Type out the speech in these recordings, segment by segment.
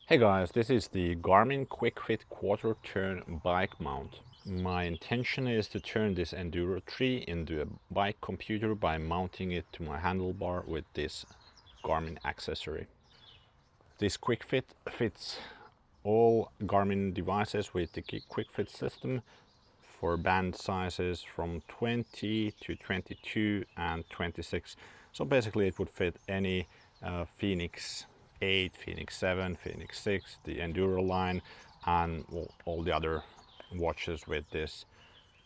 Hey guys, this is the Garmin QuickFit quarter turn bike mount. My intention is to turn this Enduro 3 into a bike computer by mounting it to my handlebar with this Garmin accessory. This QuickFit fits all Garmin devices with the QuickFit system for band sizes from 20 to 22 and 26. So basically it would fit any Fenix 8, Fenix 7, Fenix 6, the Enduro line, and all the other watches with this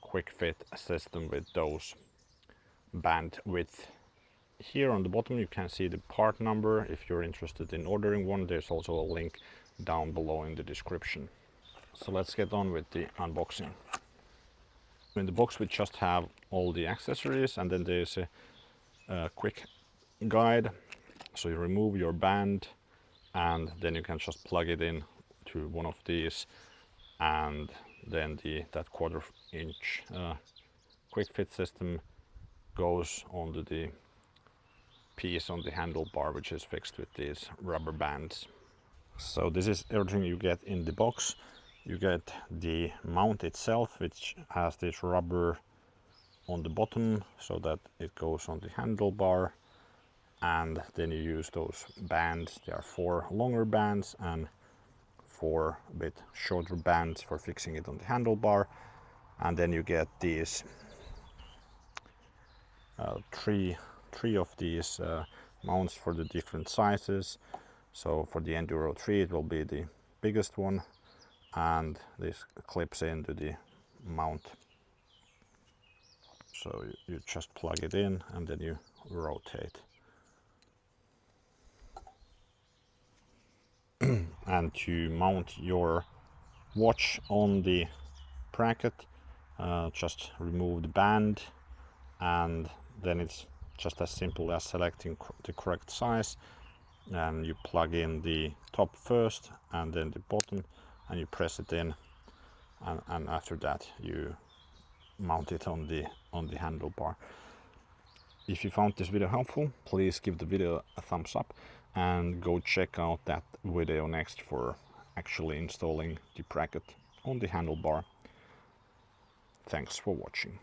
QuickFit system with those band width. Here on the bottom you can see the part number. If you're interested in ordering one, there's also a link down below in the description. So let's get on with the unboxing. In the box we just have all the accessories, and then there's a quick guide. So you remove your band and then you can just plug it in to one of these, and then that quarter-inch quick fit system goes onto the piece on the handlebar, which is fixed with these rubber bands. So this is everything you get in the box. You get the mount itself, which has this rubber on the bottom so that it goes on the handlebar, and then you use those bands. There are 4 longer bands and 4 a bit shorter bands for fixing it on the handlebar, and then you get these three of these mounts for the different sizes. So for the Enduro 3 it will be the biggest one, and this clips into the mount. So you just plug it in and then you rotate. And to mount your watch on the bracket, just remove the band, and then it's just as simple as selecting the correct size, and you plug in the top first and then the bottom, and you press it in, and after that you mount it on the handlebar. If you found this video helpful, please give the video a thumbs up and go check out that video next for actually installing the bracket on the handlebar. Thanks for watching.